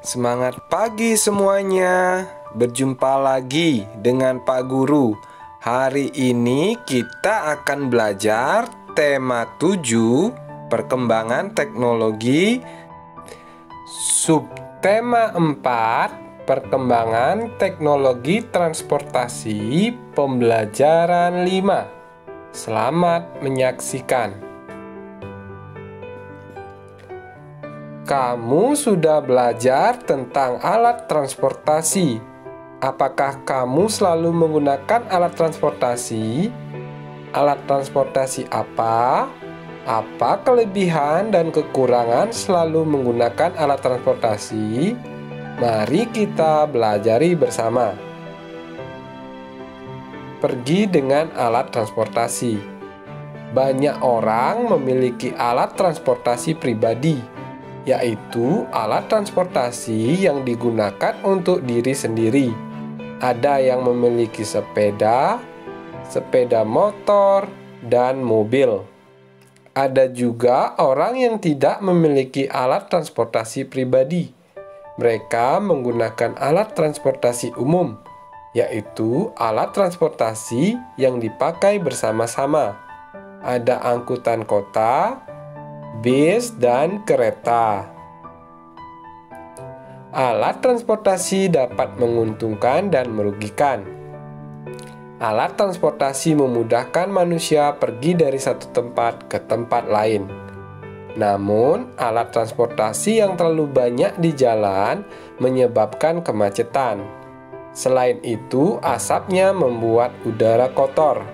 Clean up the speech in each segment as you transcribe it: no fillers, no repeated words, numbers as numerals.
Semangat pagi semuanya. Berjumpa lagi dengan Pak Guru. Hari ini kita akan belajar tema 7, perkembangan teknologi. Subtema 4, perkembangan teknologi transportasi, pembelajaran 5. Selamat menyaksikan. Kamu sudah belajar tentang alat transportasi. Apakah kamu selalu menggunakan alat transportasi? Alat transportasi apa? Apa kelebihan dan kekurangan selalu menggunakan alat transportasi? Mari kita belajari bersama. Pergi dengan alat transportasi. Banyak orang memiliki alat transportasi pribadi, yaitu alat transportasi yang digunakan untuk diri sendiri. Ada yang memiliki sepeda, sepeda motor, dan mobil. Ada juga orang yang tidak memiliki alat transportasi pribadi. Mereka menggunakan alat transportasi umum, yaitu alat transportasi yang dipakai bersama-sama. Ada angkutan kota, bis, dan kereta. Alat transportasi dapat menguntungkan dan merugikan. Alat transportasi memudahkan manusia pergi dari satu tempat ke tempat lain. Namun, alat transportasi yang terlalu banyak di jalan menyebabkan kemacetan. Selain itu, asapnya membuat udara kotor.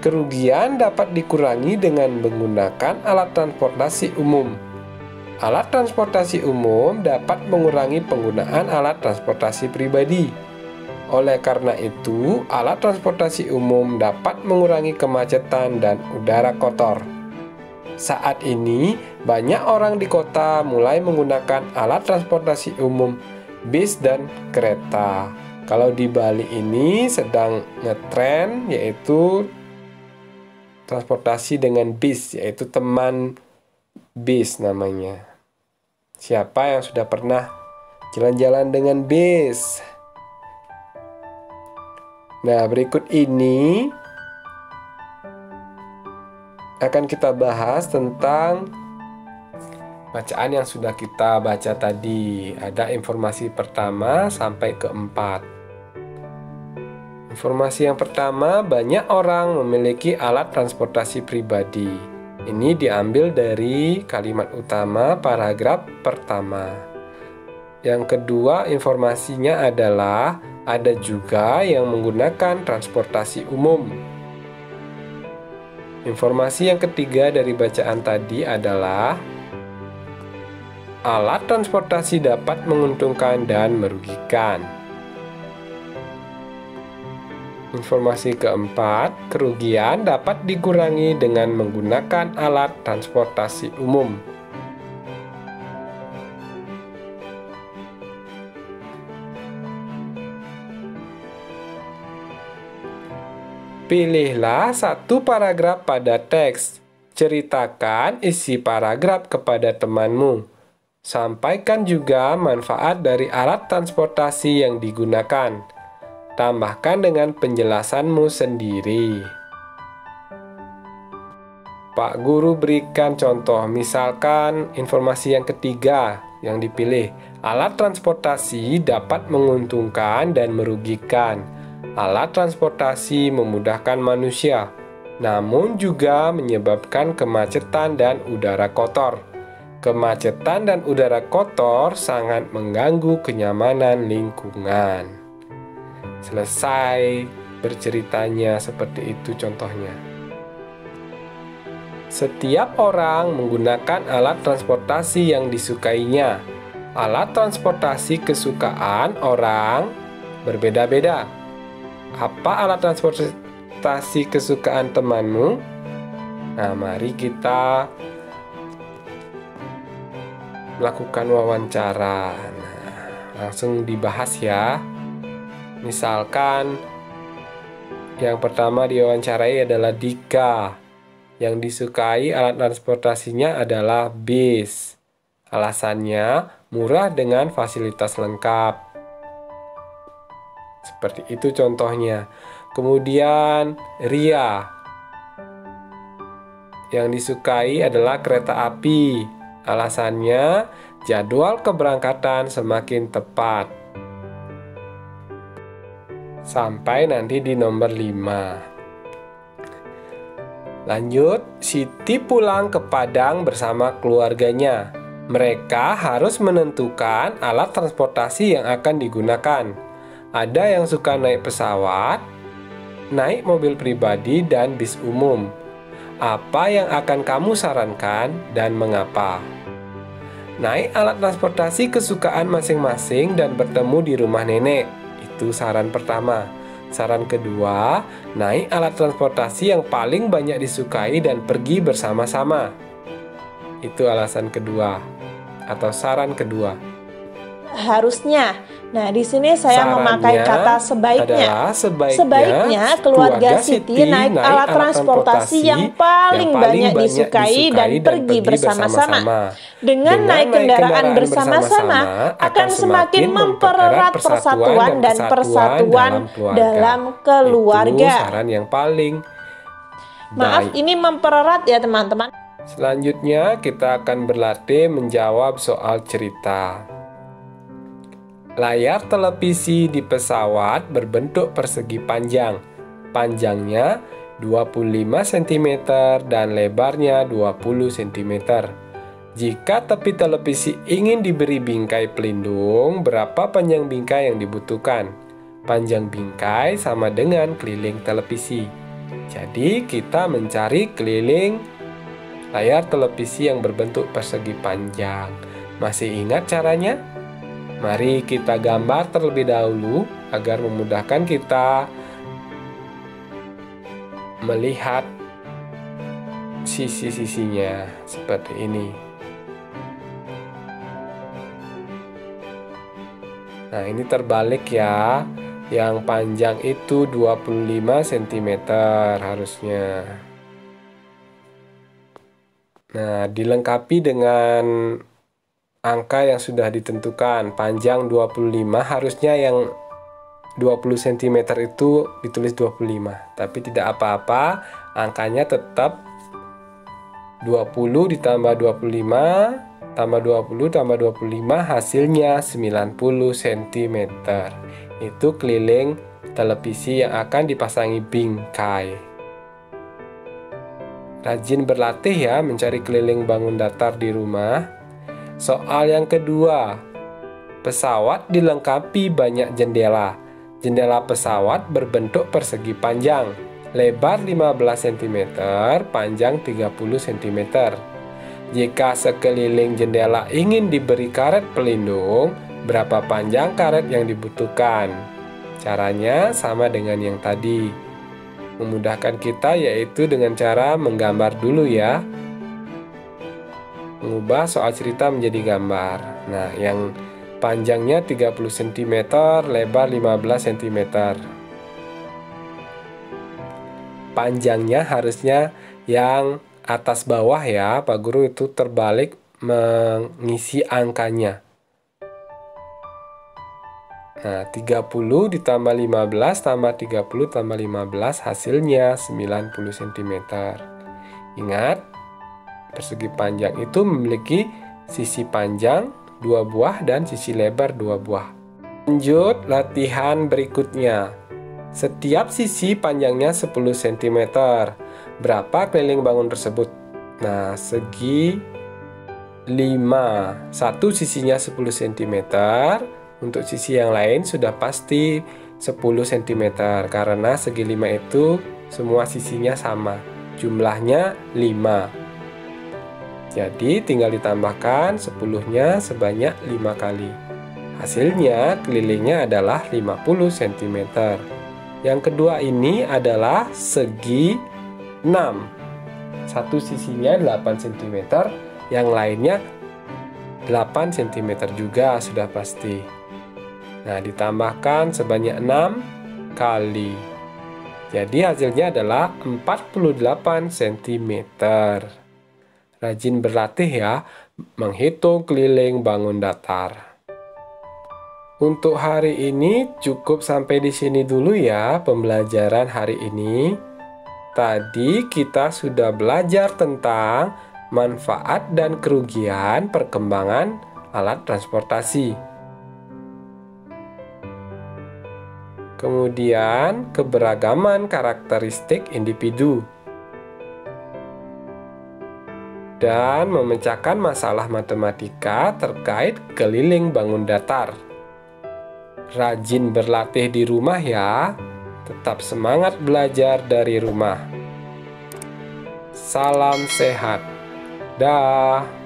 Kerugian dapat dikurangi dengan menggunakan alat transportasi umum. Alat transportasi umum dapat mengurangi penggunaan alat transportasi pribadi. Oleh karena itu, alat transportasi umum dapat mengurangi kemacetan dan udara kotor. Saat ini, banyak orang di kota mulai menggunakan alat transportasi umum, bis dan kereta. Kalau di Bali ini sedang ngetren, yaitu transportasi dengan bis, yaitu teman bis namanya. Siapa yang sudah pernah jalan-jalan dengan bis? Nah, berikut ini akan kita bahas tentang bacaan yang sudah kita baca tadi. Ada informasi pertama sampai keempat. Informasi yang pertama, banyak orang memiliki alat transportasi pribadi. Ini diambil dari kalimat utama paragraf pertama. Yang kedua, informasinya adalah ada juga yang menggunakan transportasi umum. Informasi yang ketiga dari bacaan tadi adalah alat transportasi dapat menguntungkan dan merugikan. Informasi keempat, kerugian dapat dikurangi dengan menggunakan alat transportasi umum. Pilihlah satu paragraf pada teks. Ceritakan isi paragraf kepada temanmu. Sampaikan juga manfaat dari alat transportasi yang digunakan. Tambahkan dengan penjelasanmu sendiri. Pak Guru berikan contoh, misalkan informasi yang ketiga yang dipilih. Alat transportasi dapat menguntungkan dan merugikan. Alat transportasi memudahkan manusia, namun juga menyebabkan kemacetan dan udara kotor. Kemacetan dan udara kotor sangat mengganggu kenyamanan lingkungan. Selesai berceritanya, seperti itu contohnya. Setiap orang menggunakan alat transportasi yang disukainya. Alat transportasi kesukaan orang berbeda-beda. Apa alat transportasi kesukaan temanmu? Nah, mari kita melakukan wawancara. Nah, langsung dibahas ya. Misalkan yang pertama diwawancarai adalah Dika. Yang disukai alat transportasinya adalah bis. Alasannya, murah dengan fasilitas lengkap. Seperti itu contohnya. Kemudian Ria. Yang disukai adalah kereta api. Alasannya, jadwal keberangkatan semakin tepat. Sampai nanti di nomor 5. Lanjut, Siti pulang ke Padang bersama keluarganya. Mereka harus menentukan alat transportasi yang akan digunakan. Ada yang suka naik pesawat, naik mobil pribadi, dan bis umum. Apa yang akan kamu sarankan dan mengapa? Naik alat transportasi kesukaan masing-masing dan bertemu di rumah nenek. Itu saran pertama. Saran kedua, naik alat transportasi yang paling banyak disukai dan pergi bersama-sama. Itu alasan kedua atau saran kedua. Harusnya. Nah, di sini saya memakai kata sebaiknya. Sebaiknya keluarga Siti naik alat transportasi yang paling banyak disukai dan pergi bersama-sama. Dengan naik kendaraan bersama-sama akan semakin mempererat persatuan dan persatuan dalam keluarga. Itu saran yang paling Maaf, ini mempererat ya teman-teman. Selanjutnya kita akan berlatih menjawab soal cerita. Layar televisi di pesawat berbentuk persegi panjang. Panjangnya 25 cm dan lebarnya 20 cm. Jika tepi televisi ingin diberi bingkai pelindung, berapa panjang bingkai yang dibutuhkan? Panjang bingkai sama dengan keliling televisi. Jadi kita mencari keliling layar televisi yang berbentuk persegi panjang. Masih ingat caranya? Mari kita gambar terlebih dahulu agar memudahkan kita melihat sisi-sisinya seperti ini. Nah, ini terbalik ya. Yang panjang itu 25 cm harusnya. Nah, dilengkapi dengan angka yang sudah ditentukan. Panjang 25, harusnya yang 20 cm itu ditulis 25. Tapi tidak apa-apa, angkanya tetap 20 ditambah 25 tambah 20 tambah 25 hasilnya 90 cm. Itu keliling televisi yang akan dipasangi bingkai. Rajin berlatih ya mencari keliling bangun datar di rumah. Soal yang kedua, pesawat dilengkapi banyak jendela. Jendela pesawat berbentuk persegi panjang, lebar 15 cm, panjang 30 cm. Jika sekeliling jendela ingin diberi karet pelindung, berapa panjang karet yang dibutuhkan? Caranya sama dengan yang tadi. Memudahkan kita yaitu dengan cara menggambar dulu ya. Mengubah soal cerita menjadi gambar. Nah, yang panjangnya 30 cm, lebar 15 cm. Panjangnya harusnya yang atas bawah ya, Pak Guru itu terbalik mengisi angkanya. Nah, 30 ditambah 15 tambah 30 tambah 15 hasilnya 90 cm. Ingat, persegi panjang itu memiliki sisi panjang 2 buah dan sisi lebar 2 buah. Lanjut latihan berikutnya. Setiap sisi panjangnya 10 cm. Berapa keliling bangun tersebut? Nah, segi 5. Satu sisinya 10 cm. Untuk sisi yang lain sudah pasti 10 cm. Karena segi 5 itu semua sisinya sama. Jumlahnya 5. Jadi tinggal ditambahkan 10-nya sebanyak 5 kali. Hasilnya kelilingnya adalah 50 cm. Yang kedua ini adalah segi 6. Satu sisinya 8 cm, yang lainnya 8 cm juga sudah pasti. Nah, ditambahkan sebanyak 6 kali. Jadi hasilnya adalah 48 cm. Rajin berlatih ya, menghitung keliling bangun datar. Untuk hari ini cukup sampai di sini dulu ya pembelajaran hari ini. Tadi kita sudah belajar tentang manfaat dan kerugian perkembangan alat transportasi. Kemudian keberagaman karakteristik individu. Dan memecahkan masalah matematika terkait keliling bangun datar. Rajin berlatih di rumah ya, tetap semangat belajar dari rumah. Salam sehat, dah.